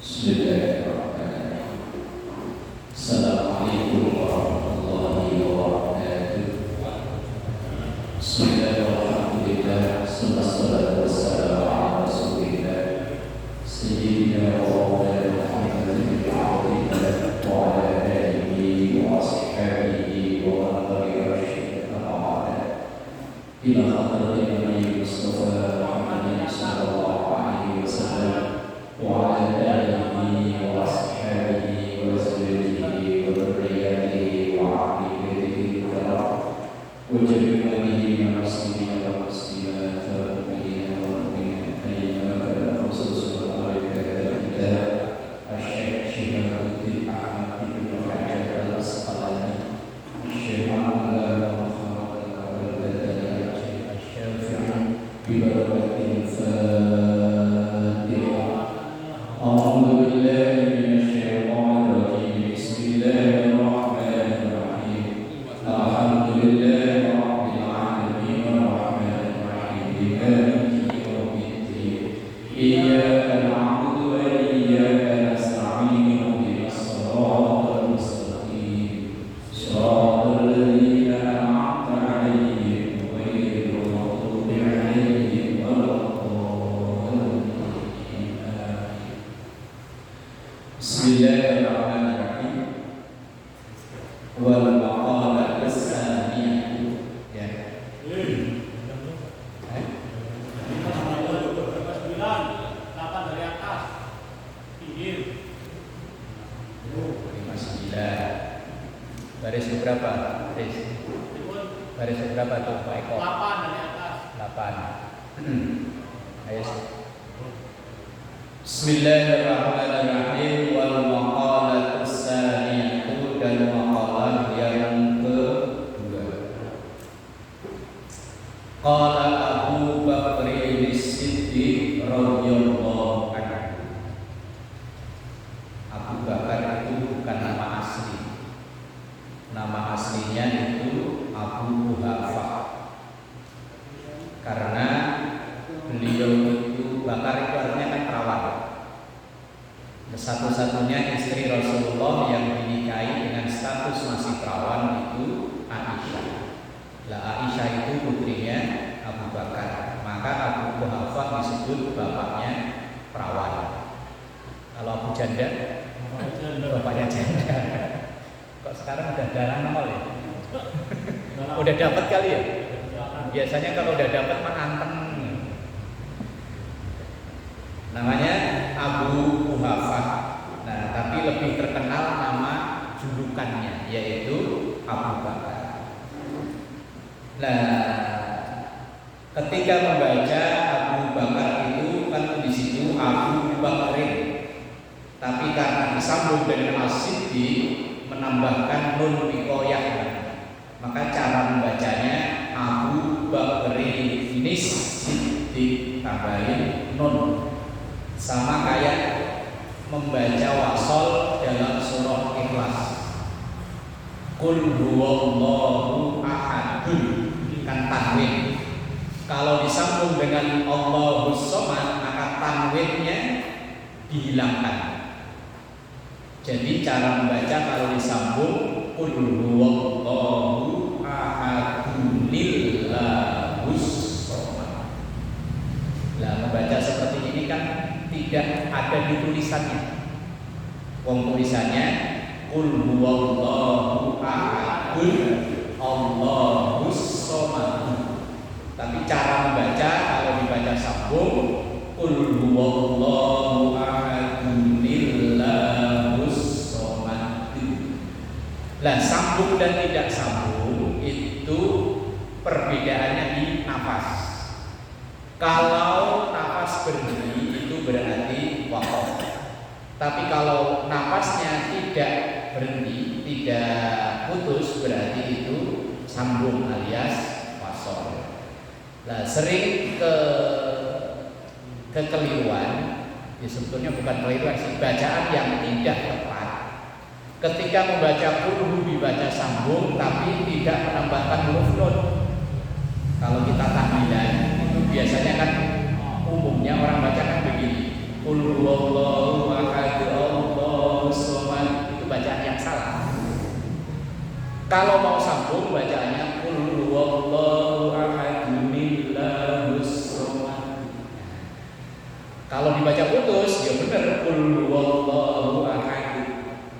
Bismillahirrahmanirrahim. Assalamualaikum warahmatullahi wabarakatuh. Bismillahirrahmanirrahim. Wassalatu wassalamu ala Rasulillah Sayyidina wa maulana Muhammadin bin Abdillah wa ala alihi wa ashabihi wa man tabi'ahum bi ihsan ila hadratin Nabi Mustafa Muhammadin sallallahu alaihi wasallam wa ala alihi wa ashabihi wa zawjihi wa dhurriyyatihi wa ahli baitihi wa jami'i muslimin wa muslimat wa mu'minin wa mu'minat ayyama khususun wa kita Syekh Syihabuddin Ahmad bin Hajar al-Asqalani Syekh Muhammad al-Badani Asy-Syafi'i bi barakatil Fatihah. A'udzu billahi minasyaitonir rajim. Bismillahirrahmanirrahim. Alhamdulillahi rabbil alamin arrahmanir rahim maliki yaumiddin. Iyyaka na'budu wa iyyaka nasta'in. Ihdinas siratal mustaqim. Shiratal ladzina an'amta 'alaihim ghairil maghdubi 'alaihim waladdallin. Bismillahirrahmanirrahim. Wal maqalah as-saniyah. Ya. Baris berapa? Baris berapa tuh Pak Eko? 8 dari atas. 8. Ayo. Bismillahirrahmanirrahim. Wal maqalah as-saniyah, dan maqalah yang kedua. Qala Abu Bakr as-Siddiq radhiyallahu anhu. Abu Bakar itu bukan nama asli. Nama aslinya itu Abu Quhafah. Karena beliau itu Bakar itu artinya kan perawan. Satu-satunya istri Rasulullah yang dinikahi dengan status masih perawan itu Aisyah. Lah Aisyah itu putrinya Abu Bakar. Maka Abu Quhafah disebut bapaknya perawan. Kalau Abu Janda, bapaknya janda. Kok sekarang udah darah nol ya? Udah dapat kali ya? Biasanya kalau udah dapat mah anteng. Namanya Abu Quhafah. Nah, tapi lebih terkenal nama julukannya yaitu Abu Bakar. Nah, ketika membaca Abu Bakar itu kan di situ Abu Bakrin. Tapi karena disambung dengan as-Siddiq menambahkan nun wiqayah. Maka cara membacanya Abu Bakrin ini Siddiq tambahin nun. Sama kayak membaca wasol dalam surah Ikhlas. Qul huwallahu ahadun, kan tanwin. Kalau disambung dengan Allahus Shomad maka tanwinnya dihilangkan. Jadi cara membaca kalau disambung Qul huwallahu ahadun lillahus shomad. Lah membaca seperti ini kan tidak ada di tulisannya. Tulisannya Qul huwallahu ahadun Allahus shomad. Tapi cara membaca kalau dibaca sambung Qul huwallahu ahadun lillahus shomad. Lah sambung dan tidak sambung itu perbedaannya di nafas. Kalau nafas berhenti itu berarti waqaf. Tapi kalau nafasnya tidak berhenti, tidak putus, berarti itu sambung alias wasol. Nah, sering kekeliruan, ya sebetulnya bukan keliruan sih, bacaan yang tidak tepat. Ketika membaca qul dibaca sambung tapi tidak menambahkan huruf nun. Kalau kita tahlilan biasanya kan umumnya orang baca kan begini, qul huwallahu ahad Kalau mau sambung bacaannya qul huwallahu ahadun illahus samad. Kalau dibaca putus ya benar qul huwallahu ahad.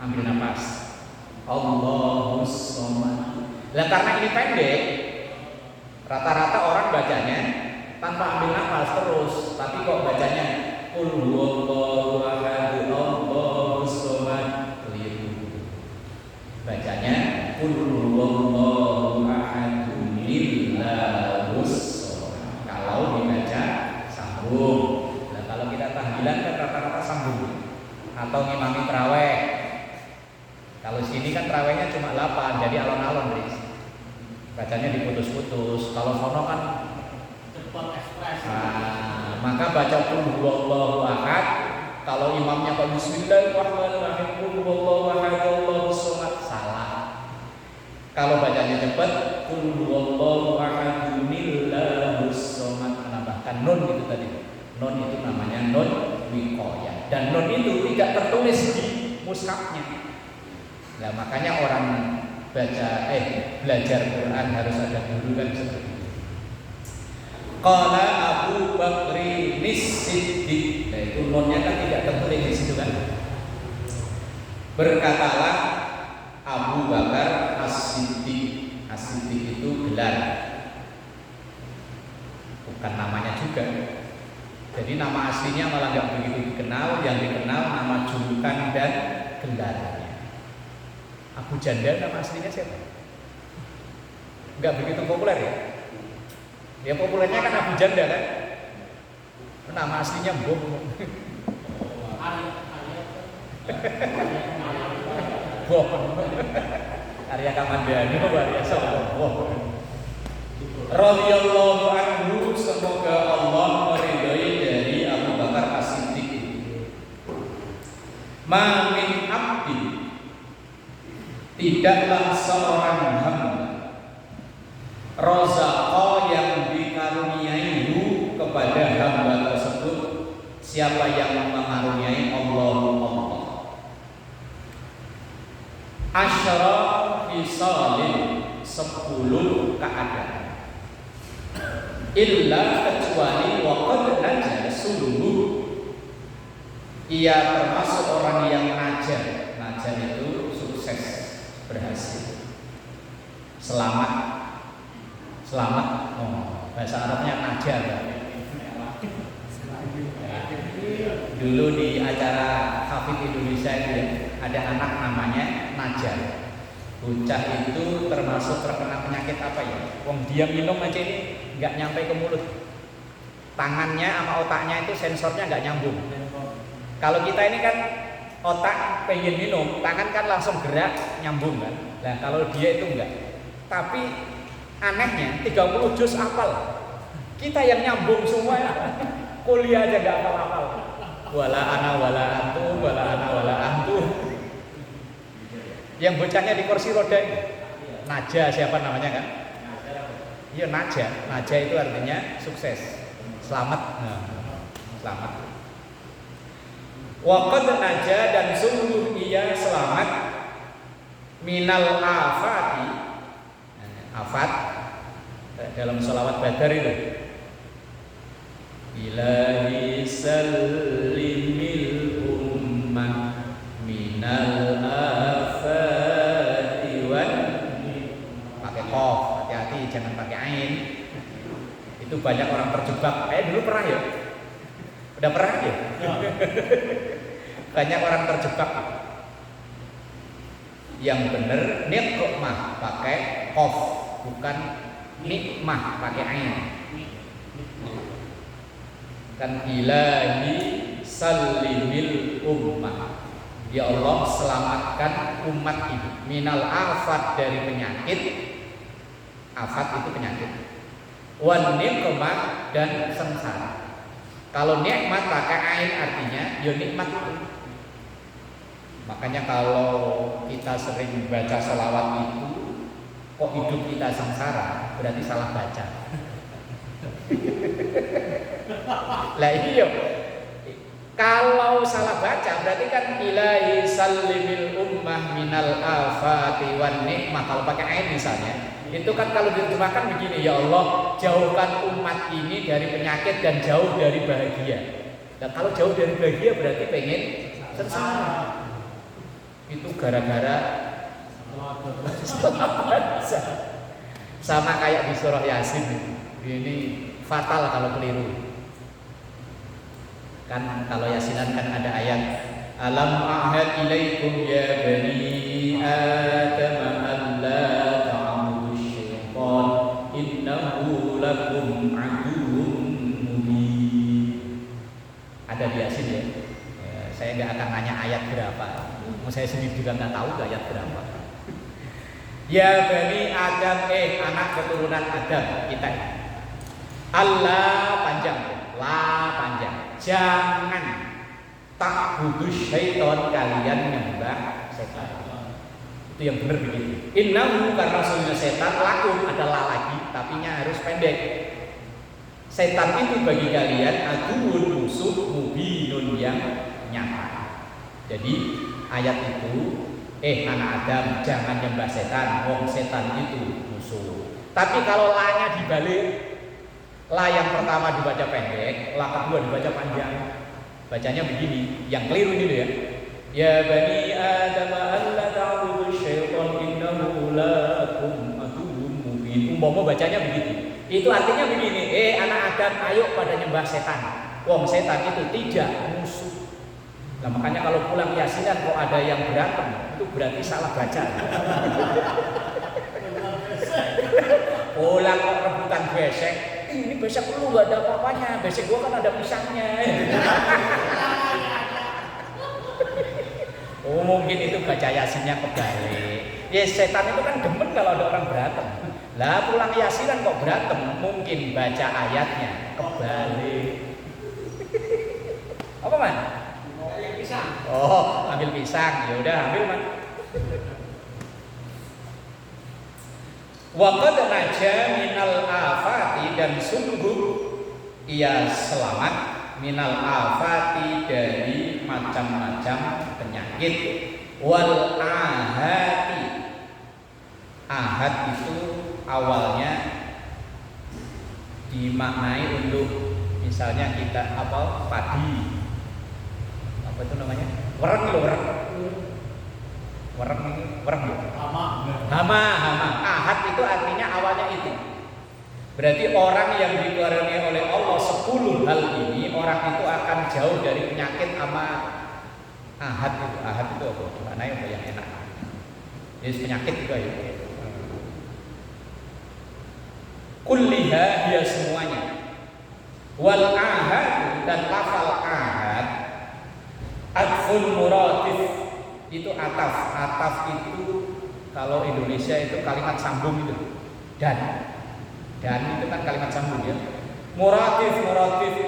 Ambil nafas. Allahus samad. Lah karena ini pendek, rata-rata orang bacanya tanpa ambil nafas terus, tapi kok bacanya qul huwallahu ahad Allahus samad. Keliru. Bacanya qul huwallahu ahad illahus samad. Kalau dibaca sambung. Nah, kalau kita tahlilan kan rata-rata sambung. Atau ngimami tarawih. Kalau sini kan tarawihnya cuma 8, jadi alon-alon, Riz. Bacanya diputus-putus. Kalau sono kan cepat ekspres. Nah, maka baca qul huwallahu ahad. Kalau imamnya kalau bismillahirrahmanirrahim qul huwallahu ahad Allahus samad, salah. Kalau bacanya cepat qul huwallahu ahad illahus samad, menambahkan nun itu tadi. Nun itu namanya nun wiqayah. Dan nun itu tidak tertulis di mushafnya. Nah, makanya orang belajar Quran harus ada guru kan seperti itu. Qala Abu Bakri Siddiq. Nah, itu nunnya kan tidak tertulis di situ kan. Berkatalah Abu Bakar As-Siddiq. As-Siddiq itu gelar, bukan namanya juga. Jadi nama aslinya malah nggak begitu dikenal. Yang dikenal nama julukan dan gelarnya. Abu Jandal nama aslinya siapa? Nggak begitu populer ya. Ya populernya kan Abu Jandal kan. Nama aslinya Bom. Bom. Arya Kamandanu, Arya Sobo. Radhiyallahu anhu, semoga Allah meridhai dari Abu Bakar As-Siddiq. Ma min abdi, tidaklah seorang hamba rozaqa yang dikaruniaihu kepada hamba tersebut. Siapa yang mengaruniai Allah? Asyara fisalin, 10 keadaan. Illa kecuali waqad naja, sungguh ia termasuk orang yang naja. Naja itu sukses, berhasil, selamat. Bahasa Arabnya naja kan? Dulu di acara Hafid Indonesia itu ada anak namanya Naja. Bocah itu termasuk terkena penyakit apa ya? Wong dia minum aja ini nggak nyampe ke mulut. Tangannya sama otaknya itu sensornya nggak nyambung. Kalau kita ini kan otak pengen minum, tangan kan langsung gerak nyambung kan. Nah kalau dia itu enggak. Tapi anehnya 30 juz hafal. Kita yang nyambung semua ya. Kuliah aja enggak hafal-hafal. Wala ana wala antum, wala ana wala antum. Yang bocahnya di kursi roda ini Naja, siapa namanya kan? Iya Naja. Naja itu artinya sukses, selamat. Selamat. Waqad naja, dan sungguh ia selamat minal afati. Afat dalam sholawat Badar itu. Ilahi sallimil ummah minal afati wan. Pakai qaf, hati-hati jangan pakai ain. Itu banyak orang terjebak. Dulu pernah ya? Udah pernah ya? Banyak orang terjebak. Yang benar nikmah pakai qaf, bukan nikmah pakai ain. Kan ilahi sallimil ummah, ya Allah selamatkan umat ini minal afat, dari penyakit. Afat itu penyakit. Wan nikmah, dan sengsara. Kalau nikmat pakai ain artinya ya nikmat itu. Makanya kalau kita sering baca selawat itu kok hidup kita sengsara, berarti salah baca. Lah iya, Kalau salah baca berarti kan ilahi sallimil ummah minal afati wan nikmah. Kalau pakai ain misalnya, itu kan kalau diterjemahkan begini, ya Allah jauhkan umat ini dari penyakit dan jauh dari bahagia. Dan kalau jauh dari bahagia berarti pengen sengsara. Itu gara-gara sama kayak di surah Yasin. Ini fatal kalau keliru. Kan kalau Yasinan kan ada ayat alam ahad ilaikum ya bani adam alla ta'budu syaitan innahu lakum aduwwun mubin. Ada di Yasin ya. Saya nggak akan nanya ayat berapa. Saya sendiri juga nggak tahu ayat berapa. Ya bani Adam, anak keturunan Adam kita. Allah panjang, la panjang. Jangan ta'budu syaitan, kalian menyembah setan. Itu yang benar begitu. Innahu, karena sesungguhnya setan lakum adalah lagi, tapi nya harus pendek. Setan itu bagi kalian aduun, musuh, mubinun yang nyata. Jadi ayat itu anak Adam jangan nyembah setan, wong setan itu musuh. Tapi kalau la-nya dibalik, la yang pertama dibaca pendek, la kedua dibaca panjang. Bacanya begini, yang keliru ini ya. Ya bani Adam alla ta'budu syaitan innahu lakum aduwwun mubin. Umpama bacanya begitu. Itu artinya begini, anak Adam ayo pada nyembah setan. Wong setan itu tidak musuh. Nah, makanya kalau pulang Yasinan kok ada yang berantem, itu berarti salah baca. Pulang kok rebutan besek, ini besek lu gak ada apa-apanya, besek gua kan ada pisangnya. Oh mungkin itu baca Yasinnya kebalik. Ya setan itu kan demen kalau ada orang berantem. Lah pulang Yasinan kok berantem, mungkin baca ayatnya kebalik. Apa man? Pisang. Oh, ambil pisang. Ya udah ambil man. Wa qad naja minal afati, dan sungguh ia selamat minal afati dari macam-macam penyakit. Wal ahati, ahad itu awalnya dimaknai untuk misalnya kita apa padi, apa itu namanya, wereng loh, wereng hama. Ahad itu artinya awalnya itu. Berarti orang yang dikaruniai oleh Allah 10 hal ini, orang itu akan jauh dari penyakit sama ahad itu. Ahad itu apa? Mana yang enak? Jadi penyakit juga ya. Kulliha, dia semuanya. Wal ahad, dan lafal ahad atful muratif, itu ataf itu kalau Indonesia itu kalimat sambung itu. Dan itu kan kalimat sambung ya. Muratif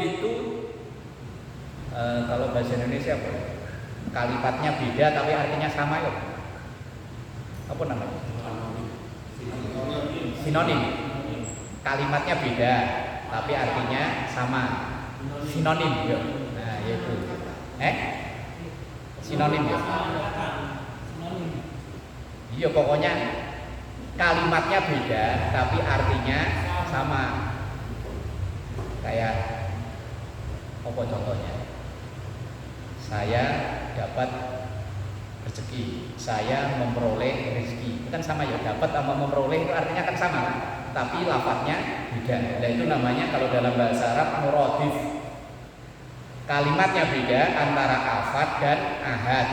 itu kalau bahasa Indonesia apa? Kalimatnya beda tapi artinya sama ya. Apa namanya? Sinonim. Kalimatnya beda tapi artinya sama. Sinonim ya. Nah, yaitu sinonim ya. Iya pokoknya kalimatnya beda tapi artinya sama. Kayak apa contohnya? Saya dapat rezeki, saya memperoleh rezeki. Itu kan sama ya, dapat sama memperoleh itu artinya kan sama, tapi lafadznya beda. Dan itu namanya kalau dalam bahasa Arab muradif. Kalimatnya beda antara afad dan ahad.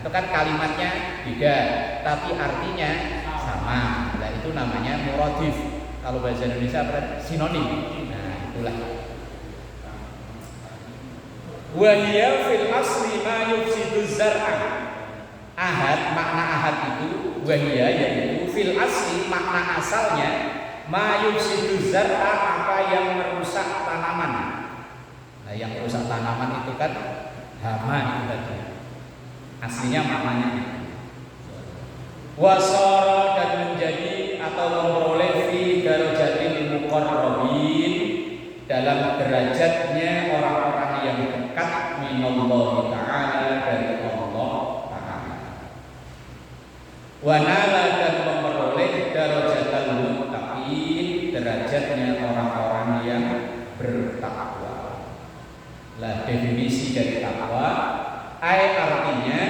Itu kan kalimatnya beda, tapi artinya sama. Nah itu namanya muradif. Kalau bahasa Indonesia apa? Sinonim. Nah itulah. Wa hiya fil asli ma yufsidu zar'a. Ahad, makna ahad itu wa hiya, yaitu fil asli, makna asalnya ma yufsidu zar'a, apa yang merusak tanaman. Nah, yang merusak tanaman itu kan hama itu tadi. Aslinya maknanya itu. Wasara, dan menjadi atau memperoleh fi darajatil muqarrabin, dalam derajatnya orang-orang yang dekat minallahi ta'ala dari Allah Ta'ala. Wa nala dan memperoleh darajatal muttaqin, derajatnya orang-orang yang bertakwa. Lah definisi dari takwa artinya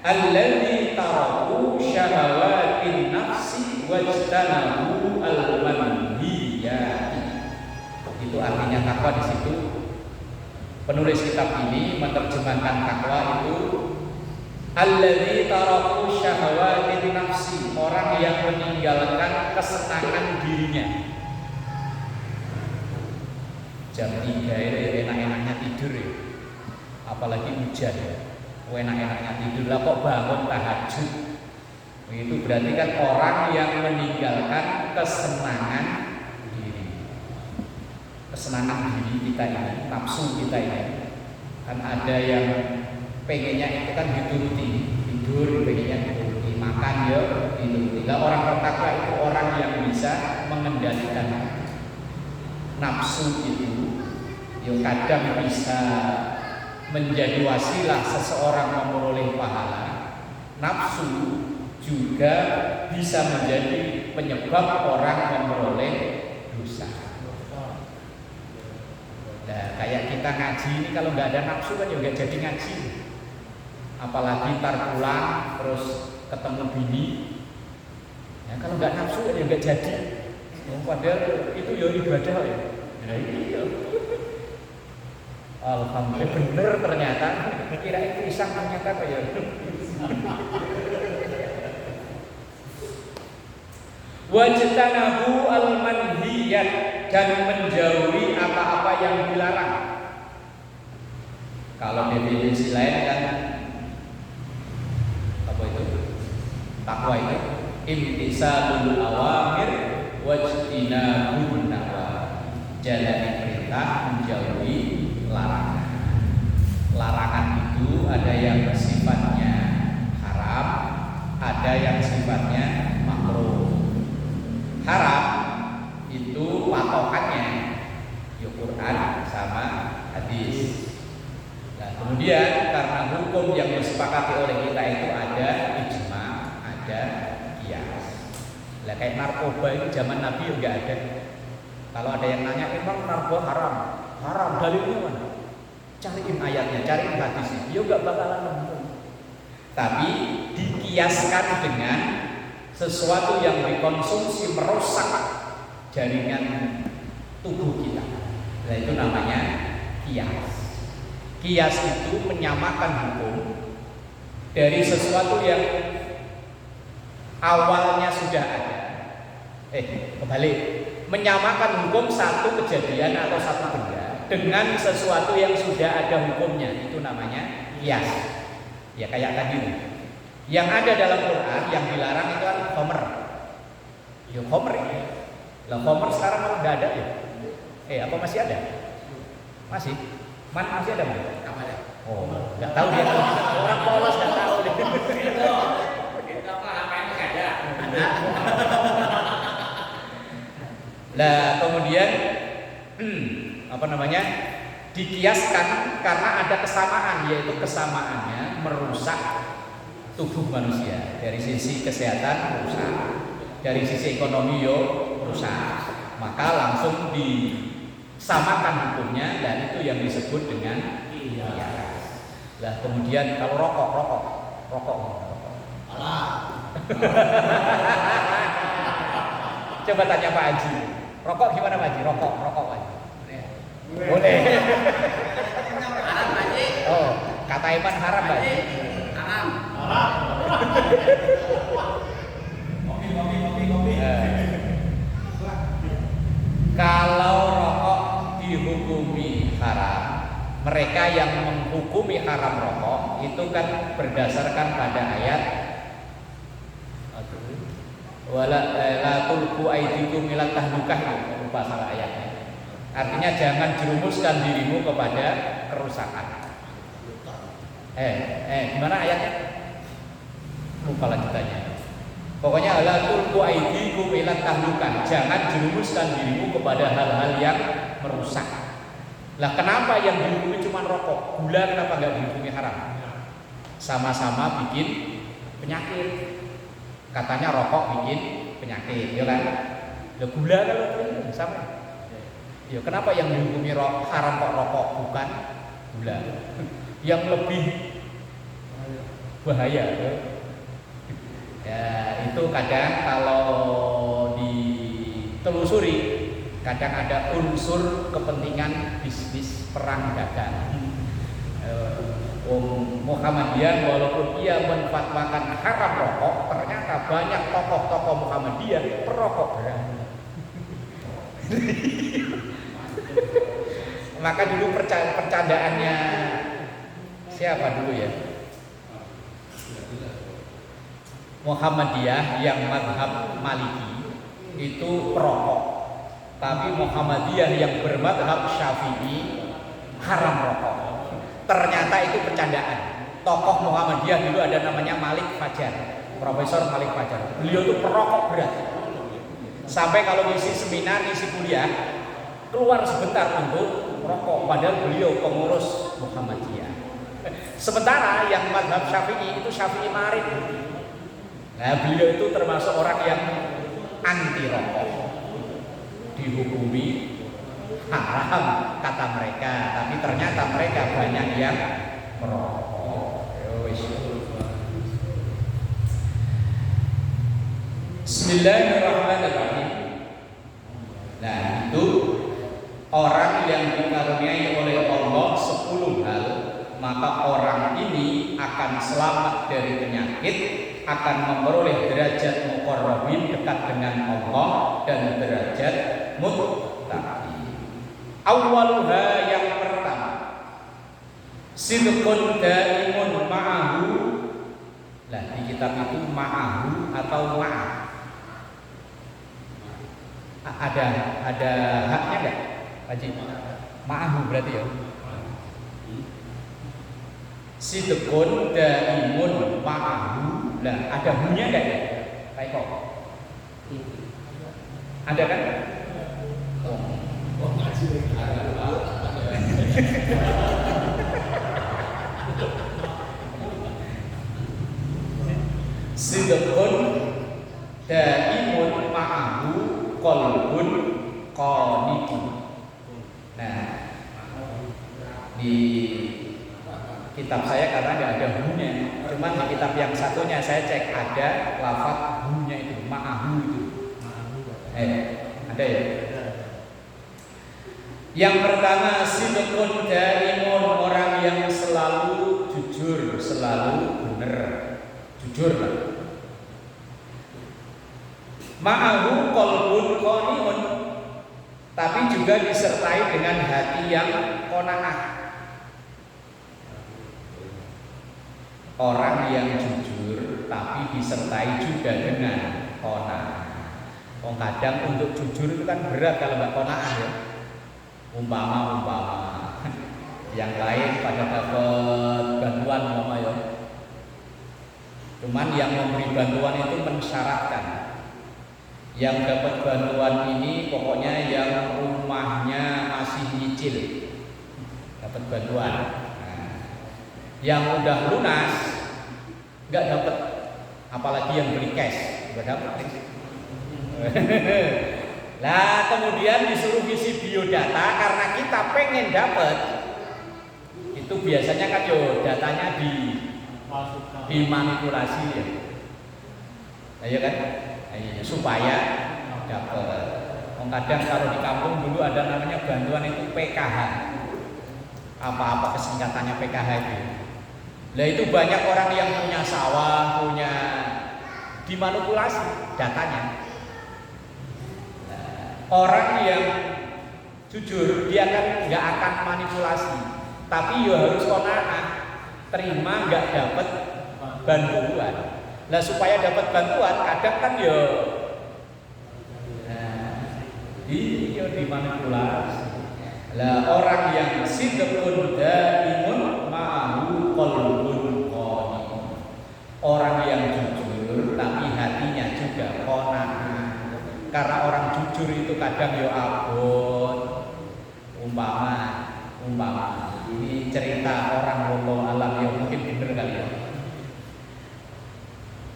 alladzi taraku syahawatin nafsi wajtanabu al-manhiyati. Itu artinya takwa di situ. Penulis kitab ini menerjemahkan takwa itu alladzi taraku syahawatin nafsi, orang yang meninggalkan kesenangan dirinya. Jam 3 itu enak-enaknya tidur ya. Apalagi hujan ya. Enak-enaknya tidur lah kok bangun tahajud. Itu berarti kan orang yang meninggalkan kesenangan diri. Kesenangan diri kita ini, nafsu kita ini. Kan ada yang pengennya itu kan dituruti, tidur pengennya dituruti, makan ya dituruti. Lah orang bertakwa itu orang yang bisa mengendalikan nafsu itu. Yang kadang bisa menjadi wasilah seseorang memperoleh pahala. Nafsu juga bisa menjadi penyebab orang memperoleh dosa. Nah, kayak kita ngaji ini kalau nggak ada nafsu kan juga jadi ngaji. Apalagi ntar pulang terus ketemu bini. Ya, kalau nggak nafsu kan juga jadi. Padahal itu ya ibadah ya. Nah, iya. Alhamdulillah bener ternyata. Kirain pisang ternyata apa ya? Wajtanabu al-manhiyat, dan menjauhi apa-apa yang dilarang. Kalau definisi lain kan apa itu? Takwa itu imtisalul awamir wajtinabun nawahi, jalani perintah, menjauhi larangan. Larangan itu ada yang sifatnya haram, ada yang sifatnya makruh. Haram itu patokannya ya Quran sama hadis. Nah, kemudian karena hukum yang disepakati oleh kita itu ada ijma, ada qiyas. Lah kayak narkoba itu zaman Nabi juga ada. Kalau ada yang nanya emang narkoba haram? Haram dalilnya mana? Cariin ayatnya, cariin hadisnya. Ya enggak bakalan nemu. Tapi dikiaskan dengan sesuatu yang dikonsumsi merusak jaringan tubuh kita. Nah, itu namanya kias. Kias itu menyamakan hukum dari sesuatu yang awalnya sudah ada. Kebalik. Menyamakan hukum satu kejadian atau satu benda dengan sesuatu yang sudah ada hukumnya. Itu namanya kias. Ya kayak tadi. Yang ada dalam Quran yang dilarang itu kan khomer. Ya khomer ini. Lah khomer sekarang malah nggak ada ya. Apa masih ada? Masih? Masih ada mana? Ada. Oh, nggak tahu dia kalau orang polos nggak tahu deh. Itu apa HP-nya nggak ada? Ada. Lah kemudian apa namanya? Dikiaskan karena ada kesamaan, yaitu kesamaannya merusak tubuh manusia. Dari sisi kesehatan rusak, dari sisi ekonomi rusak. Maka langsung disamakan hukumnya, dan itu yang disebut dengan kias. Lah kemudian kalau rokok. Alah. Coba tanya Pak Haji. Rokok gimana Pak Haji? Rokok Pak Haji. Boleh. Haram Pak Haji. Oh, kata Iman haram Pak Haji. Haram. Kopi. Kalau rokok dihukumi haram, mereka yang menghukumi haram rokok itu kan berdasarkan pada ayat wala tulqu aydikum ila tahlukah, lupa salah ayatnya. Artinya jangan jerumuskan dirimu kepada kerusakan. Gimana ayatnya? Lupa lanjutannya. Pokoknya la tulqu aydikum ila tahlukah, jangan jerumuskan dirimu kepada hal-hal yang merusak. Lah kenapa yang dihukumi cuma rokok? Gula kenapa nggak dihukumi haram? Sama-sama bikin penyakit. Katanya rokok bikin penyakit, ya kan? Lah gula kalau sama. Ya kenapa yang dihukumi haram kok rokok bukan gula? Yang lebih bahaya. Ya itu kadang kalau ditelusuri kadang ada unsur kepentingan bisnis perang dagang. Muhammadiyah walaupun ia menfatwakan haram rokok, ternyata banyak tokoh-tokoh Muhammadiyah perokok berat. Maka dulu percandaannya siapa dulu ya? Muhammadiyah yang mazhab Maliki itu perokok, tapi Muhammadiyah yang bermadhab Syafi'i haram rokok. Ternyata itu bercandaan. Tokoh Muhammadiyah dulu ada namanya Malik Fajar, Profesor Malik Fajar. Beliau itu perokok berat. Sampai kalau ngisi seminar, ngisi kuliah, keluar sebentar untuk rokok. Padahal beliau pengurus Muhammadiyah. Sementara yang mazhab Syafi'i itu Syafi'i Marid. Nah, beliau itu termasuk orang yang anti rokok, dihukumi haram kata mereka, tapi ternyata mereka banyak yang merokok. Bismillahirrahmanirrahim. Nah itu orang yang dikaruniai oleh Allah 10 hal, maka orang ini akan selamat dari penyakit, akan memperoleh derajat muqarrabin dekat dengan Allah dan derajat muttaqin. Awwaluha yang pertama, sidqun daimun ma'ahu. Nah di kitab itu ma'ahu atau ma'ah. Ada haknya enggak? Haji. Ma'ahu berarti ya. Sidqun daimun ma'ahu. Lah ada hunya enggak ya? Kayak kok. Ada kan? Sidqun daimun ma'ahu qalbun qanitun. Nah di kitab saya karena nggak ada hunya, cuman di kitab yang satunya saya cek ada lafaz hunya itu ma'ahu itu. Ada ya? Yang pertama sidqun daimun, orang yang selalu jujur, selalu benar, jujur lah. Ma'ahu qalbun qani'un, tapi juga disertai dengan hati yang qanaah. Orang yang jujur tapi disertai juga dengan qanaah. Kadang untuk jujur itu kan berat kalau nggak qanaah ya. Umpama yang lain pada dapat bantuan mama ya. Cuman yang memberi bantuan itu mensyaratkan yang dapat bantuan ini pokoknya yang rumahnya masih nyicil dapat bantuan. Nah, yang udah lunas nggak dapat, apalagi yang beli cash nggak dapat. Lah kemudian disuruh isi biodata karena kita pengen dapat. Itu biasanya kan yo datanya dimanipulasi ya. Ayo kan? Supaya dapat. Kadang kalau di kampung dulu ada namanya bantuan itu PKH. Apa-apa kesingkatannya PKH itu. Lah itu banyak orang yang punya sawah, punya dimanipulasi datanya. Orang yang jujur dia kan nggak akan manipulasi, tapi ya harus qanaah, terima nggak dapat bantuan. Lah supaya dapat bantuan kadang kan ya dia dimanipulasi. Lah orang yang sidqun daimun ma'ahu qalbun qani'un, orang yang jujur tapi hatinya juga qanaah. Karena orang jujur itu kadang ya abot, umpama cerita orang wallahu alam ya mungkin bener kali ya.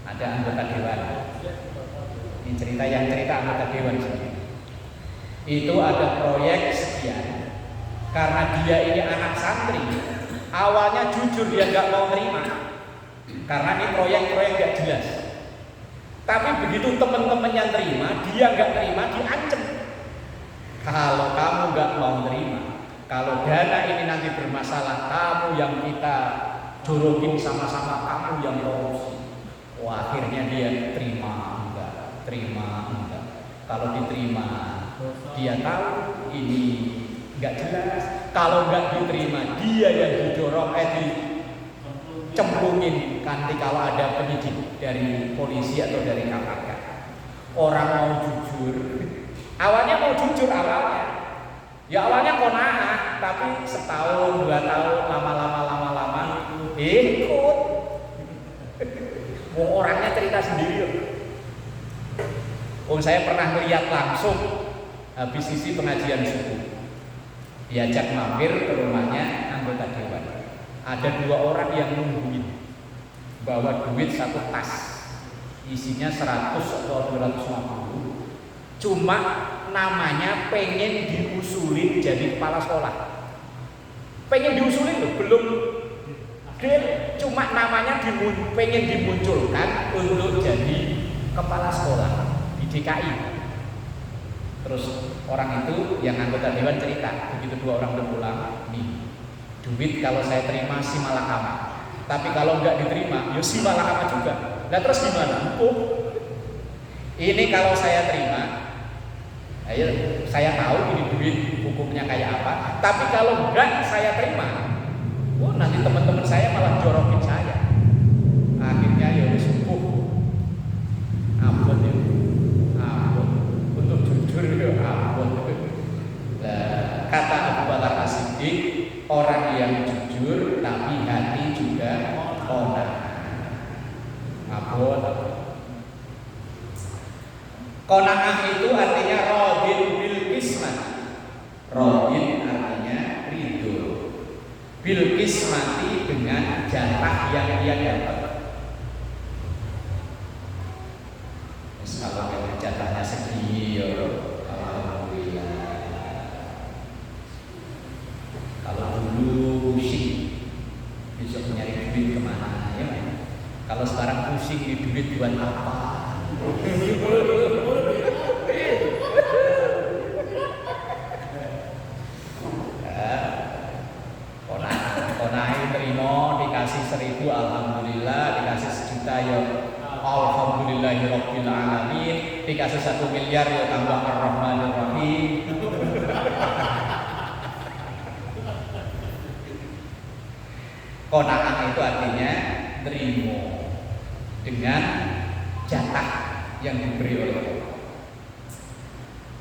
Ada anggota dewan. Ini cerita anggota dewan sebenarnya. Itu ada proyek sekian. Karena dia ini anak santri, awalnya jujur dia nggak mau terima. Karena ini proyek-proyek nggak jelas. Tapi begitu teman-teman yang terima, dia nggak terima, diancam. Kalau kamu nggak mau terima, kalau dana ini nanti bermasalah, kamu yang kita jorokin sama-sama, kamu yang korupsi. Wah, akhirnya dia terima enggak. Kalau diterima, dia tahu ini nggak jelas. Kalau nggak diterima, dia yang didorong, dicemplungin. Nanti kalau ada penyidik dari polisi atau dari KPK, orang mau jujur. Awalnya mau jujur ya awalnya qanaah, tapi setahun, 2 tahun, lama-lama ikut. Mau orangnya cerita sendiri. Saya pernah melihat langsung habis isi pengajian subuh, diajak mampir ke rumahnya anggota dewan. Ada 2 orang yang nungguin, bawa duit 1 tas, isinya 100 atau 250. Cuma namanya pengen diusulin jadi kepala sekolah. Pengen diusulin loh, belum deal, cuma namanya pengen dimunculkan untuk jadi kepala sekolah di DKI. Terus orang itu yang anggota dewan cerita, begitu 2 orang udah pulang, nih duit kalau saya terima si malakama, tapi kalau nggak diterima, ya si malakama juga. Nah terus gimana? Ini kalau saya terima, ayo saya tahu ini duit hukumnya kayak apa. Tapi kalau enggak saya terima, nanti teman-teman saya malah jorokin saya. Akhirnya ya udah sembuh. Ampun ya, ampun. Untuk jujur ya ampun. Nah, kata Abu Bakar As-Siddiq, orang yang jujur tapi hati juga qanaah. Ampun. Qanaah itu artinya radin bil qismah. Radin artinya ridho. Bil qismati dengan jatah yang dia dapat. Kalau jatahnya segini ya alhamdulillah. Kalau dulu pusing besok nyari duit kemana ya? Kalau sekarang pusing di duit buat apa? Konai terima dikasih 1.000 alhamdulillah, dikasih 1 juta ya alhamdulillahirabbil alamin, dikasih 1 miliar ya tambah ar-rahmanir rahim. Qanaah itu artinya terima dengan jatah yang diberi oleh Allah.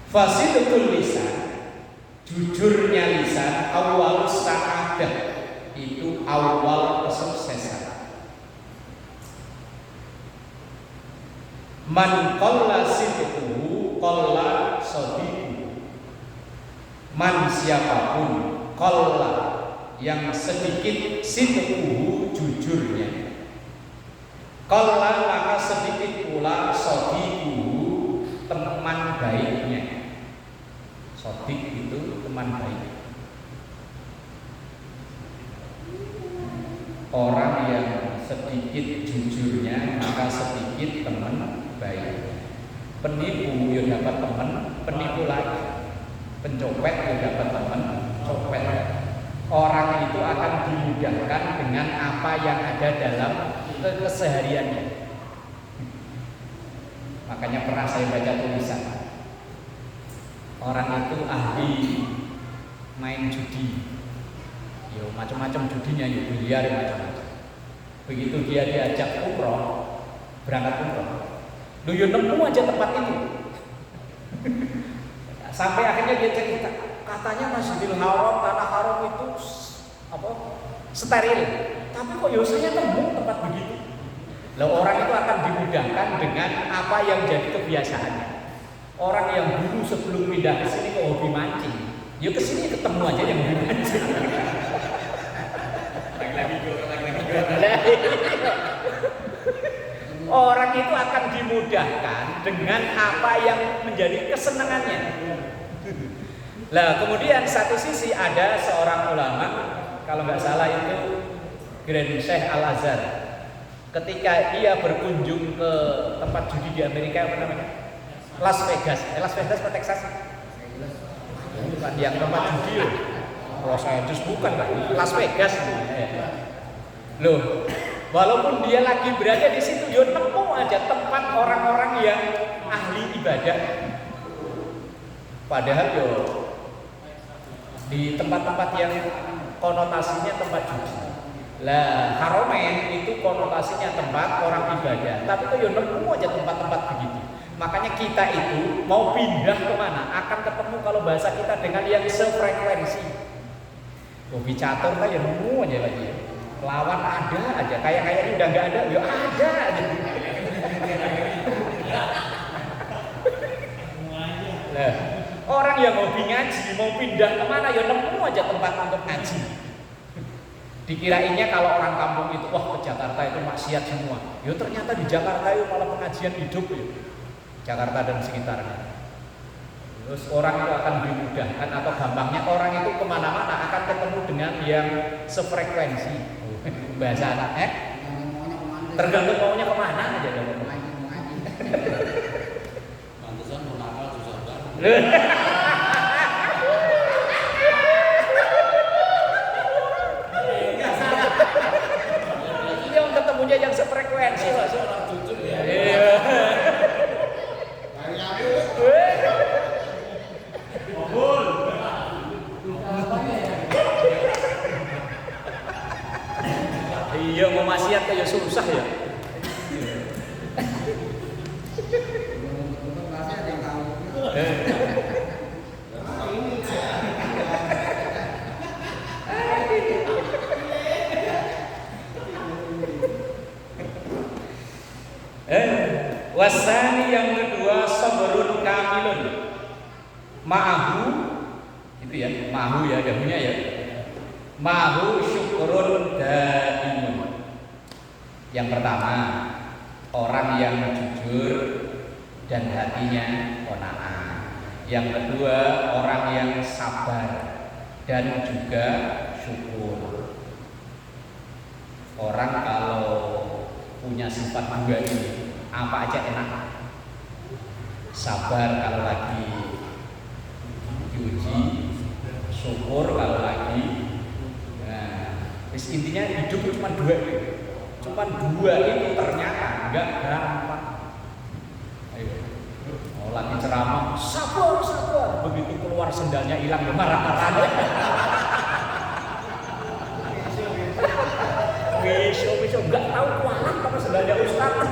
Fasidqul lisan, jujurnya lisan, awal sa'adah, itu awal kesuksesan. Man qalla sidquhu qalla sadiquhu. Man siapapun qalla yang sedikit sidquhu jujurnya, qalla maka sedikit pula sadiquhu teman baiknya. Sodik itu teman baik. Orang yang sedikit jujurnya maka sedikit teman baik. Penipu ya dapat teman penipu lagi. Pencopet ya dapat teman copet. Orang itu akan dimudahkan dengan apa yang ada dalam kesehariannya. Makanya pernah saya baca tulisan, orang itu ahli main judi, yo macam-macam judinya, yo biliar macam-macam. Begitu dia diajak umroh, berangkat umroh, yo nemu aja tempat itu. Sampai akhirnya dia cerita, katanya Masjidil Haram, tanah haram itu steril, tapi kok yo saya nemu tempat begitu. Lalu orang itu akan dimudahkan dengan apa yang jadi kebiasaannya. Orang yang dulu sebelum pindah ke sini kok hobi mancing, ya ke sini ketemu aja yang hobi mancing. Orang itu akan dimudahkan dengan apa yang menjadi kesenangannya. Lah kemudian satu sisi ada seorang ulama, kalau nggak salah itu Grand Sheikh Al-Azhar, ketika dia berkunjung ke tempat judi di Amerika, apa namanya? Las Vegas atau Texas? Bukan yang tempat judi, Los Angeles bukan, Pak. Las Vegas. Loh, walaupun dia lagi berada di situ, yo nemu aja tempat orang-orang yang ahli ibadah. Padahal yo di tempat-tempat yang konotasinya tempat judi. Lah, Haromen itu konotasinya tempat orang ibadah. Tapi itu yo nemu aja tempat-tempat begitu. Makanya kita itu mau pindah kemana akan ketemu kalau bahasa kita dengan yang sefrekuensi. Hobi catur kan ya nemu aja lagi ya. Lawan ada aja, kayak ini udah nggak ada, ya ada aja. Nah, orang yang hobi ngaji mau pindah kemana ya nemu aja tempat untuk ngaji. Dikirainnya kalau orang kampung itu wah ke Jakarta itu maksiat semua. Ya ternyata di Jakarta itu malah pengajian hidup ya. Jakarta dan sekitarnya. Terus orang itu akan dimudahkan atau gampangnya orang itu kemana-mana akan ketemu dengan yang sefrekuensi. Bahasa anak, tergantung maunya kemana aja dong. Pantesan mau nakal susah banget. Ini yang ketemunya yang sefrekuensi Mas. Orang cucuk ya. Iya. Iya mau maksiat kayak susah ya. Wasani yang kedua sabrun kamilun. Ma'ahu itu ya, ma'ahu ya dahunya ya. Ma'ahu syukurun daimun. Yang pertama, orang yang jujur dan hatinya qanaah. Yang kedua, orang yang sabar dan juga syukur. Orang kalau punya sifat dua ini, apa aja enak. Sabar kalau lagi diuji, syukur kalau lagi. Nah, intinya hidup cuma dua itu. Cuma dua itu ternyata enggak gampang. Ayo, mau lagi ceramah, sabar, sabar. Begitu keluar sendalnya hilang, ya marah-marah. Besok enggak tahu kualat apa sendalnya Ustaz.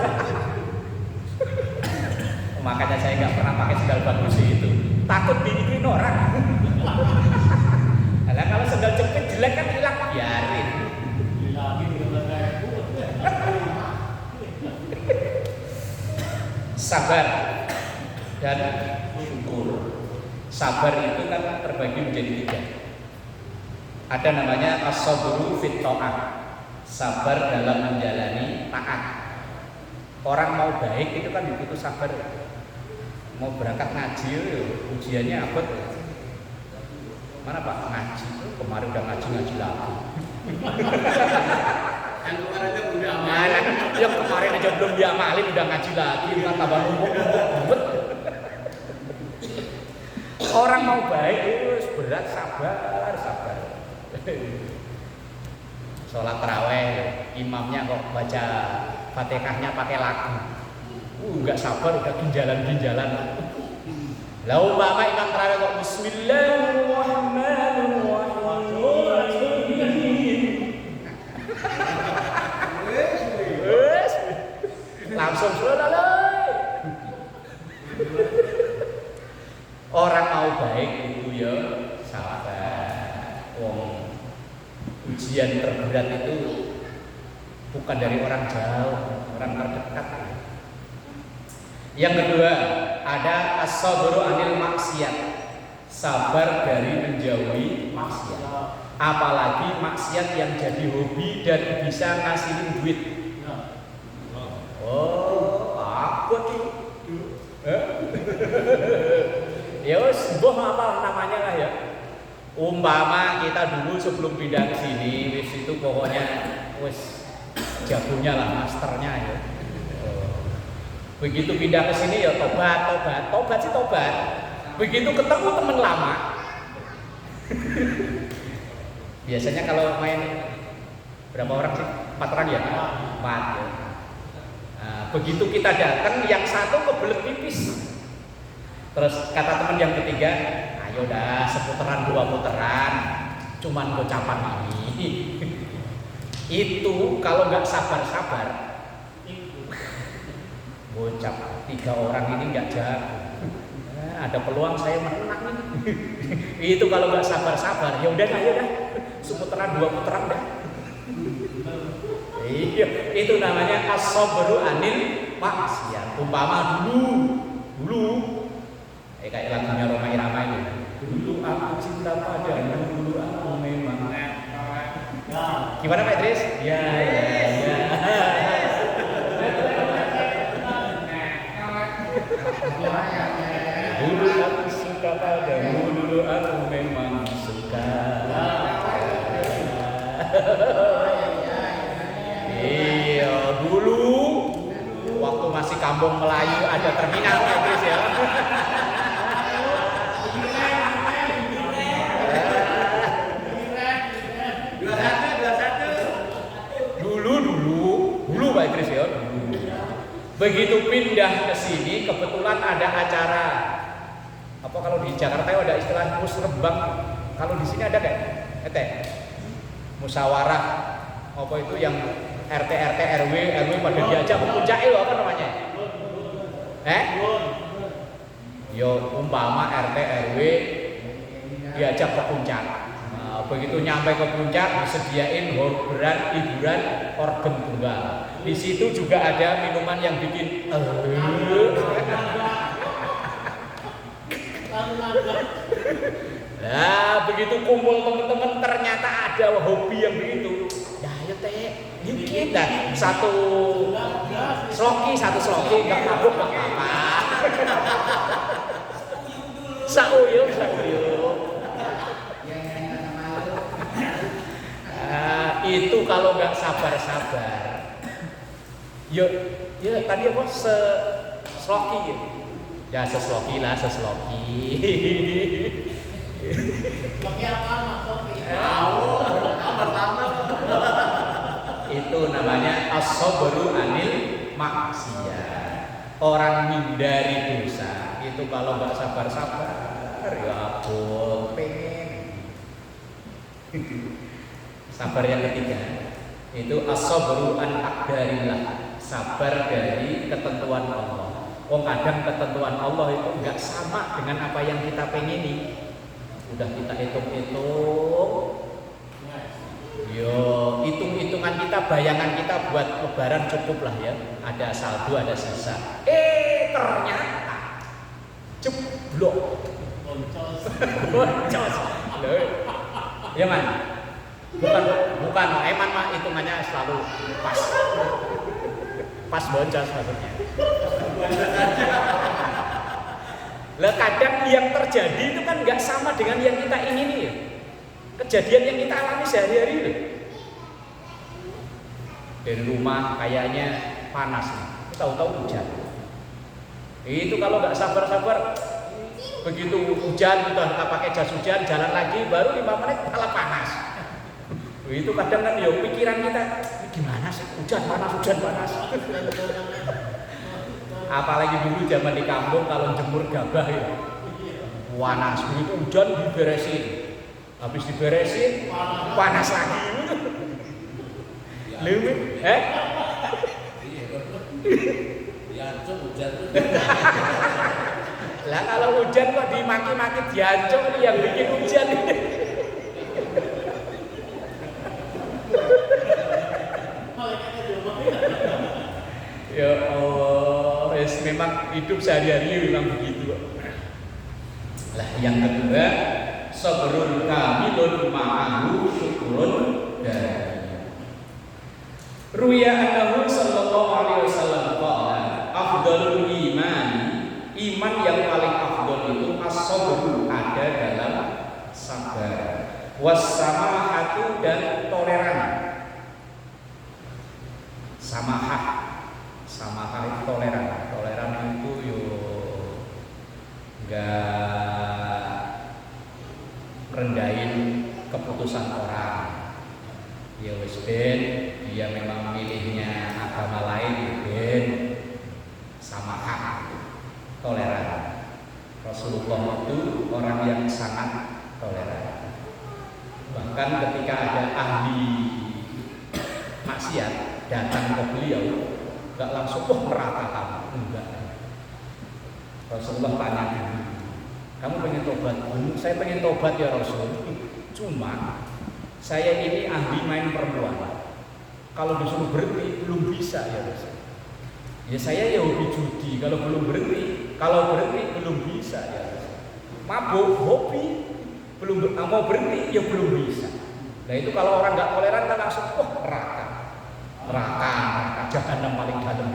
Makanya saya nggak pernah pakai sendal bagus itu. Takut diikutin orang. Nah, kalau sendal jepit jelek kan hilang, biarin. Sabar dan syukur. Sabar itu kan terbagi menjadi tiga. Ada namanya as-sabru fit ta'ah. Sabar dalam menjalani taat. Orang mau baik itu kan butuh sabar. Mau berangkat ngaji, ujiannya abot. Mana Pak ngaji? Kemarin udah ngaji lagi. Yang kemarin aja udah amalin. Yang kemarin aja belum diamalin udah ngaji lagi, nggak tambah numpuk. Orang mau baik itu berat, sabar. Sholat taraweh, imamnya kok baca Fatihahnya pakai lagu. Enggak sabar udah ginjalan. Lah umpama imam tarawih kok bismillahirrahmanirrahim. Langsung selesai. Orang mau baik itu ya sabar. Ujian terberat itu bukan dari orang jauh, orang terdekat. Yang kedua, ada as-sabru anil maksiat. Sabar dari menjauhi maksiat. apalagi maksiat yang jadi hobi dan bisa ngasilin duit. Oh, apa tuh? Ya wis mbah apa namanya lah ya. Umpama kita dulu sebelum pindah ke sini, wis itu pokoknya wis jagonya lah, masternya ya. Begitu pindah ke sini ya tobat sih tobat. Begitu ketemu teman lama, biasanya kalau main berapa orang sih? 4 orang ya? 4 ya. Nah, begitu kita datang, yang satu kebelet pipis. Terus kata teman yang ketiga, ayo dah seputaran 2 putaran, cuman gocapan ini. Itu kalau nggak sabar-sabar, gocap 3 orang ini nggak jago. Ada peluang saya menang ini. Itu kalau nggak sabar-sabar, ya udah ayo dah seputaran 2 putaran dah. Iya, itu namanya as-sabru anil maksiat. Umpama dulu kayak lagunya Roma Irama itu. Dulu aku cinta padamu, dulu aku memang. Gimana Pak Idris? Ya. Dulu aku suka padamu, dulu aku memang suka. Iya, dulu waktu masih kampung Melayu ada terminal Pak Idris ya. Dulu Pak Idris ya. Begitu pindah ke sini kebetulan ada acara apa kalau di Jakarta ada istilah musrebang, kalau di sini ada kayak musyawarah apa itu yang RT RW pada diajak ke puncak itu apa namanya? Yo umpama RT RW diajak ke puncak. Nah, begitu nyampe ke puncak disediain hiburan organ tunggal. Di situ juga ada minuman yang bikin Nah, begitu kumpul teman-teman ternyata ada hobi yang begitu. Ya ayo teh, dikit dah. Satu sloki enggak mabuk enggak apa-apa. Sauyuk. Itu kalau nggak sabar-sabar. Yuk, tadi apa sesloki ya? Ya sesloki. Itu namanya as-sabru anil maksiat. Orang hindari dosa. Itu kalau nggak sabar-sabar, ya ampun, pengen. Sabar yang ketiga itu as-sabru an aqdarillah, sabar dari ketentuan Allah. Kadang ketentuan Allah itu enggak sama dengan apa yang kita pengini. Udah kita hitung-hitung, hitung-hitungan kita, bayangan kita buat lebaran cukup lah ya, ada saldo, ada sisa. Ternyata jeblok, boncos. Ya man, bukan eman mah hitungannya selalu pas boncos maksudnya. Lah kadang yang terjadi itu kan nggak sama dengan yang kita ingini ya. Kejadian yang kita alami sehari-hari loh. Dari rumah kayaknya panas nih, tahu-tahu hujan. Itu kalau nggak sabar-sabar, begitu hujan udah kita pakai jas hujan, jalan lagi baru 5 menit malah panas. Itu kadang kan ya pikiran kita, gimana sih hujan panas. Apalagi dulu zaman di kampung kalau jemur gabah ya panas, begitu hujan diberesin, habis diberesin panas lagi. Lumit, Lah kalau hujan kok dimaki-maki diancam yang bikin hujan. Ya Allah, memang hidup sehari-hari memang begitu. Lah yang kedua, sabrun kamilun ma'ahu syukrun dari. Ruya annahu sallallahu alaihi wasallam qala afdalul iman, iman yang paling afdal itu as-sabru, ada dalam sabar, was-samahatu dan toleran. Samahah itu toleran itu yo enggak rendahin keputusan orang. Ya wis ben, dia memang milihnya agama lain, ben samahah, toleran. Rasulullah itu orang yang sangat toleran. Bahkan ketika ada ahli maksiat datang ke beliau, enggak langsung merata kamu, enggak. Rasulullah tanya, kamu pengen tobat? Saya pengen tobat ya Rasul. Cuma saya ini ahli main perempuan. Kalau disuruh berhenti belum bisa ya Rasul. Ya saya ya hobi judi. Kalau belum berhenti, belum bisa ya Rasul. Mabuk hobi, belum mau berhenti ya belum bisa. Nah itu kalau orang nggak toleran kan langsung neraka jahanam paling dalam.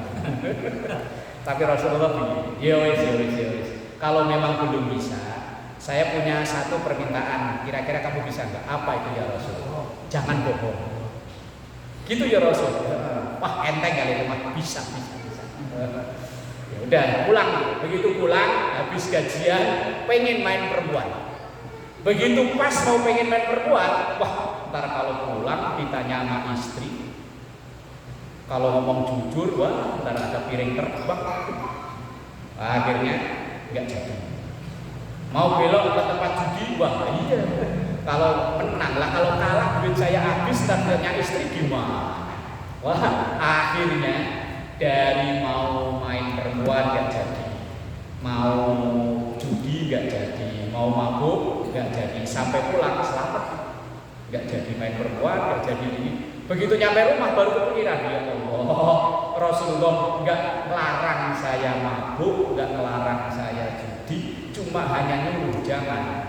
Tapi Rasulullah begini, ya wis. Kalau memang belum bisa, saya punya satu permintaan. Kira-kira kamu bisa nggak? Apa itu ya Rasul? Jangan bohong. Gitu ya Rasul. Wah enteng kali itu mah. Bisa. Ya udah pulang. Begitu pulang, habis gajian, pengen main perempuan. Begitu pas mau pengen main perempuan, wah ntar kalau pulang ditanya sama istri. Kalau ngomong jujur, wah ntar ada piring terbang. Akhirnya nggak jadi. Mau belok ke tempat judi, wah iya. Kalau menang lah, kalau kalah duit saya habis, tanya istri gimana? Wah akhirnya dari mau main perempuan nggak jadi, mau judi nggak jadi, mau mabuk nggak jadi, sampai pulang selamat nggak jadi main perempuan, nggak jadi ini. Begitu nyampe rumah baru kepikiran, ya Allah, Rasulullah nggak melarang saya mabuk, nggak melarang saya judi, cuma hanya nyuruh jangan.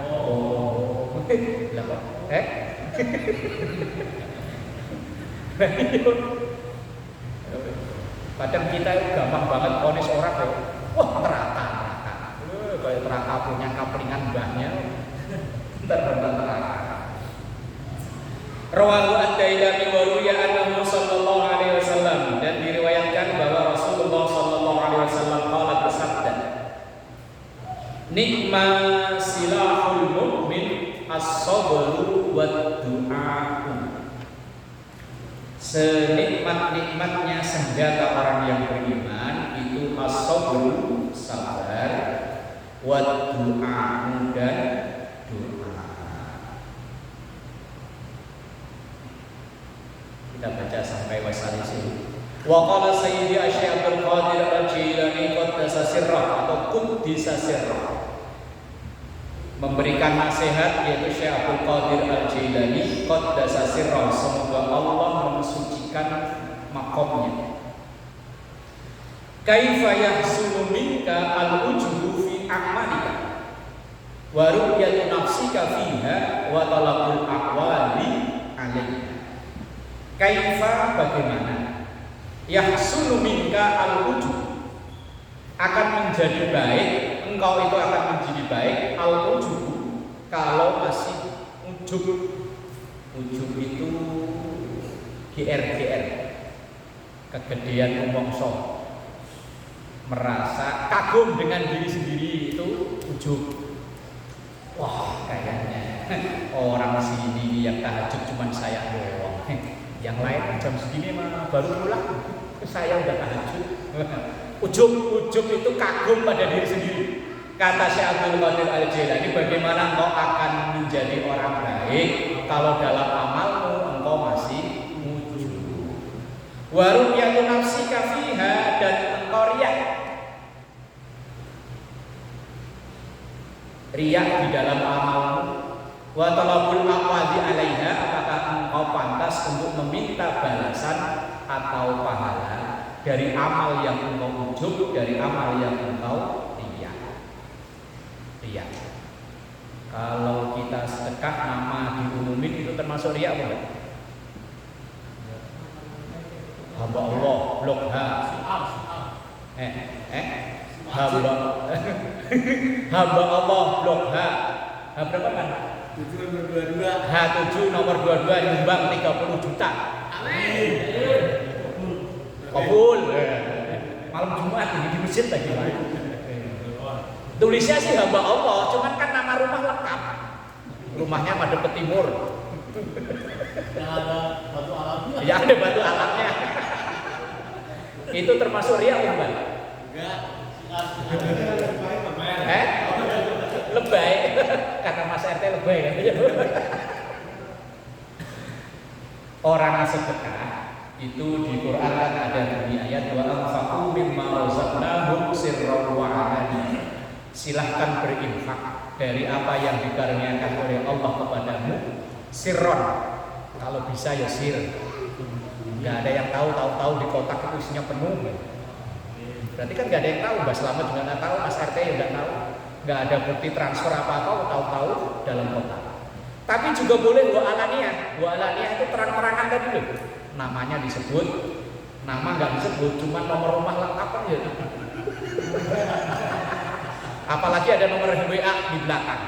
Kadang kita gampang banget vonis orang ya, wah neraka, kayak neraka punya kaplingan mbahnya, ntar neraka. Rawahu ad-Dailami wa ruya annahu sallallahu alaihi wasallam, dan diriwayatkan bahwa Rasulullah sallallahu alaihi wasallam qala bersabda, nikma silahul mu'min as-sabru wad du'a'u. Senikmat-nikmatnya senjata orang yang beriman itu as-sabru, sabar, wad du'a'u, dan kita baca sampai wasali sini. Wa qala sayyidi Syekh Abdul Qadir Al-Jilani qaddasa sirrah atau quddisa sirrah, memberikan nasihat yaitu Syekh Abdul Qadir Al-Jilani qaddasa sirrah, semoga Allah mensucikan makomnya. Kaifa yahsulu minka al-ujbu fi a'malika wa ru'yatu nafsika fiha wa talabul aqwali alaiha. Kaifa, bagaimana? Yahsulu minka al-ujub, akan menjadi baik, engkau itu akan menjadi baik, al-ujub, kalau masih ujub. Ujub itu GR, kegedean mongso, merasa kagum dengan diri sendiri, itu ujub. Wah kayaknya orang sini yang tahajud cuma saya doang, yang lain jam segini mah baru pulang, saya udah tahajud. Ujub itu kagum pada diri sendiri. Kata Syekh Abdul Qadir Al-Jilani, bagaimana engkau akan menjadi orang baik kalau dalam amalmu engkau masih ujub. Wa ru'yatu nafsika fiha, dan engkau riak di dalam amalmu. Wa talabul aqwali alaiha, apakah engkau pantas untuk meminta balasan atau pahala dari amal yang engkau ujub, dari amal yang engkau riya. Kalau kita sedekah nama diumumin itu termasuk riya apa enggak? Hamba Allah, blok H. Hamba hamba Allah, blok H. H berapa kan? 7 H7 nomor 22 nyumbang 30 juta. Amin. Kabul. Malam Jumat ini di masjid lagi, Pak. Tulisnya sih hamba Allah, cuman kan nama rumah lengkap. Rumahnya madep ke timur. Yang ada batu alamnya. Ya ada batu alamnya. Itu termasuk riya bukan? Enggak. Lebay. Kata Mas RT lebay kan. Orang sedekah itu di Quran kan ada di ayat wa anfaqu mimma razaqnahum sirran wa alaniya. Silahkan berinfak dari apa yang dikaruniakan oleh Allah kepadamu sirron. Kalau bisa ya sir. Nggak ada yang tahu di kotak itu isinya penuh. Berarti kan nggak ada yang tahu. Mbak Slamet juga nggak tahu, Mas RT juga nggak tahu. Nggak ada bukti transfer apa-apa, tahu-tahu dalam kotak. Tapi juga boleh wa alaniyah. Wa alaniyah itu terang-terangan tadi loh. Namanya disebut, nama nggak disebut, cuma nomor rumah lengkap aja. Apalagi ada nomor WA di belakang.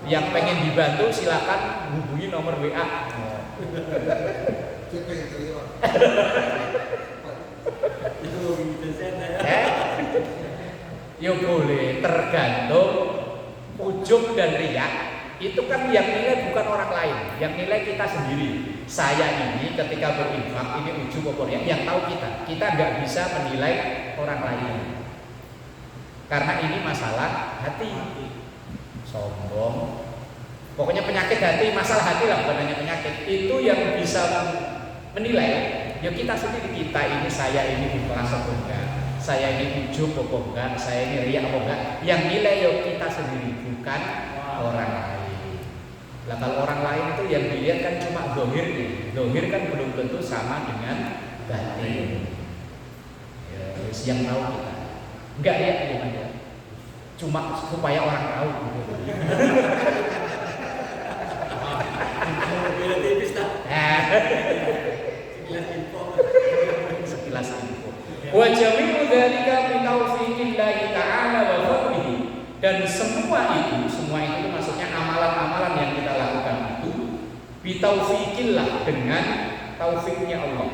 Yang pengen dibantu silakan hubungi nomor WA. Ya boleh, tergantung ujub dan riak. Itu kan yang nilai bukan orang lain, yang nilai kita sendiri. Saya ini ketika berinfak ini ujub apa riak, yang tahu kita. Kita nggak bisa menilai orang lain. Karena ini masalah hati, sombong. Pokoknya penyakit hati, masalah hati lah, bukan hanya penyakit. Itu yang bisa menilai. Ya kita sendiri, kita ini, saya ini ikhlas apa enggak, saya ini ujub apa enggak, saya ini riya apa enggak. Yang nilai ya kita sendiri, bukan orang lain. Lah kalau orang lain itu yang dilihat kan cuma zahirnya. Zahir kan belum tentu sama dengan batin. Ya, yang tahu kita. Enggak ya, gimana? Cuma supaya orang tahu gitu. Sekilas info. Wa jami'u dzalika bi taufiqillahi ta'ala wa fadlihi. Dan semua itu maksudnya amalan-amalan yang kita lakukan itu bi taufiqillah, dengan taufiknya Allah.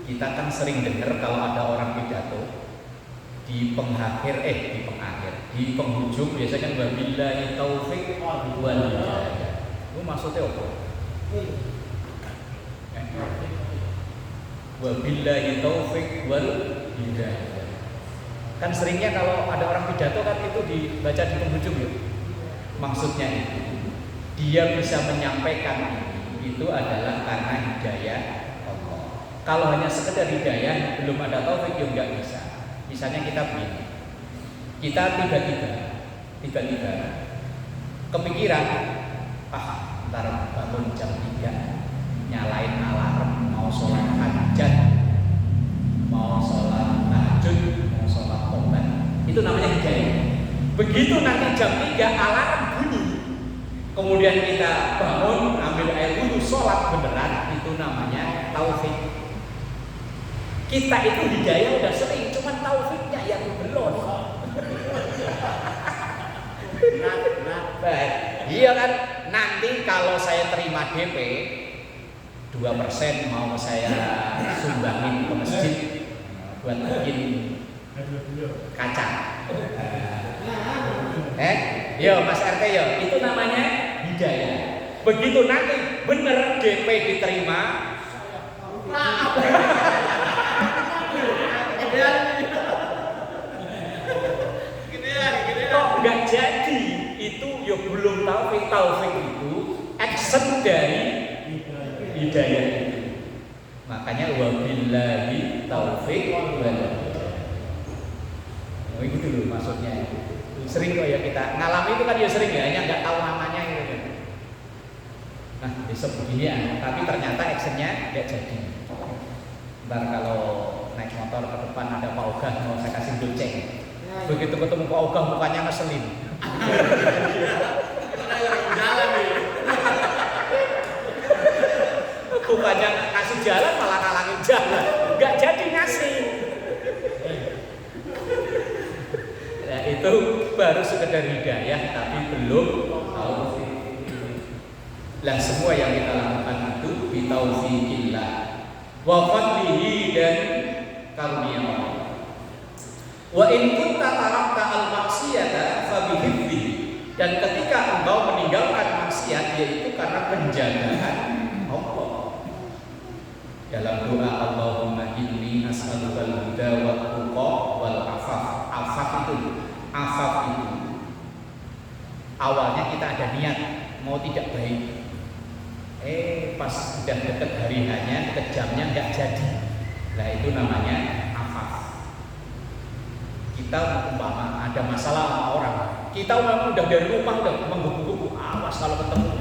Kita kan sering dengar kalau ada orang pidato di penghujung biasanya kan wabillahi taufik wal hidayah. Itu maksudnya apa? Wabillahi taufik wal hidayah. Kan seringnya kalau ada orang pidato kan itu dibaca di penghujung ya. Maksudnya itu dia bisa menyampaikan itu adalah karena hidayah Allah. Kalau hanya sekedar hidayah belum ada taufik ya nggak bisa. Misalnya kita begini, kita tiba-tiba kepikiran, ntar bangun jam 3 nyalain alarm, mau sholat hajat, mau sholat tahajud, mau sholat tobat, itu namanya hidayah. Begitu nanti jam 3 alarm bunyi, kemudian kita bangun, ambil air wudhu, sholat beneran, itu namanya taufik. Kita itu hidayah udah sering, cuman taufiknya yang belum. Iya kan, nanti kalau saya terima DP 2% mau saya sumbangin ke masjid buat bikin kacang. Yo Mas RT yo, itu namanya hidayah. Begitu nanti bener DP diterima, kok nggak jadi, itu ya belum taufik. Taufik itu action dari hidayah itu. Makanya wabillahi taufik wal hidayah. Oh gitu loh maksudnya. Sering kok ya kita ngalami itu kan ya sering ya, hanya nggak tahu namanya gitu kan. Nah besok begini ya, tapi ternyata actionnya nggak jadi. Ntar kalau naik motor ke depan ada Pak Ogah mau saya kasih goceng. Begitu ketemu Pak Ogah mukanya ngeselin. Karena orang jalan nih. Bukannya kasih jalan malah ngalangin jalan. Enggak jadi ngasih. Nah, itu baru sekedar hidayah tapi belum taufik. Lah semua yang kita lakukan itu bitaufikillah wa fadlihi dan karunia Allah. Wa in kunta tarakta al-maksiyata fa bihifdhihi. Dan ketika engkau meninggalkan maksiat yaitu karena penjagaan Allah. Dalam doa Allahumma inni as'alukal huda wa tuqa wal afaf. Afaf itu awalnya kita ada niat mau tidak baik. Pas sudah dekat hari hanya, dekat jamnya nggak jadi. Nah itu namanya afaf. Kita umpama ada masalah sama orang, kita udah dari rumah udah menggugu-gugu, awas kalau ketemu.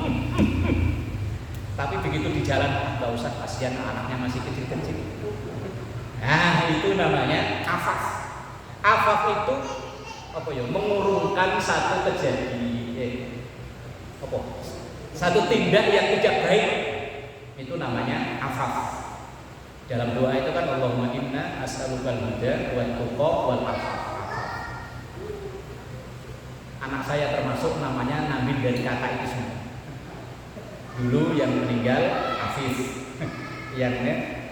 Tapi begitu di jalan, nggak usah, kasihan anaknya masih kecil-kecil. Nah itu namanya afaf. Afaf itu apa ya? Mengurungkan satu kejadian. Satu tindak yang tidak baik, itu namanya afaf. Dalam doa itu kan Allahumma inna as'alukal huda wa tuqa wal afaf. Anak saya termasuk namanya Nabil dari kata itu semua. Dulu yang meninggal Afif, yang ini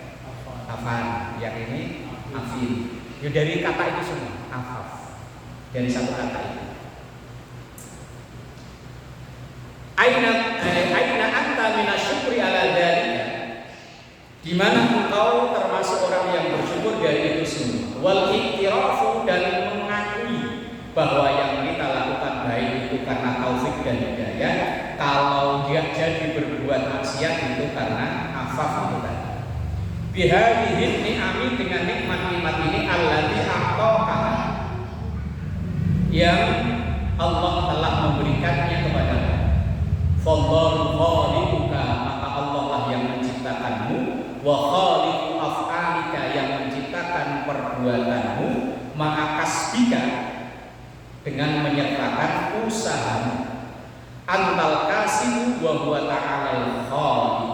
Afan, yang ini Afif. Ya dari kata itu semua, afaf. Dari satu kata itu. Aina anta minasyukri ala dzalika. Di mana engkau termasuk orang yang bersyukur dari itu semua. Wal iktirafu, dan mengakui bahwa yang kita lakukan baik itu karena taufik dan hidayah. Kalau dia jadi berbuat maksiat itu karena afaf itu tadi. Bihadhihi ni'ami, dengan nikmat-nikmat ini allati a'taka, yang Allah telah memberikannya kepadamu. Fallahu khaliquka, maka Allah lah yang menciptakanmu, wa khaliqu af'alika, yang menciptakan perbuatanmu, ma'a kasbika, dengan menyertakan usahamu. Antal kasibu wa huwa ta'alal khaliq.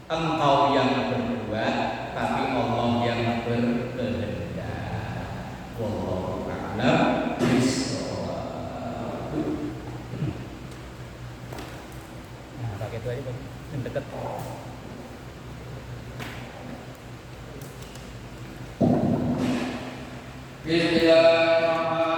Engkau yang berbuat, tapi Allah yang berkehendak. Wallahu a'lam bishawab. Nah, pakai itu aja, Bang. Yang dekat. Bismillah.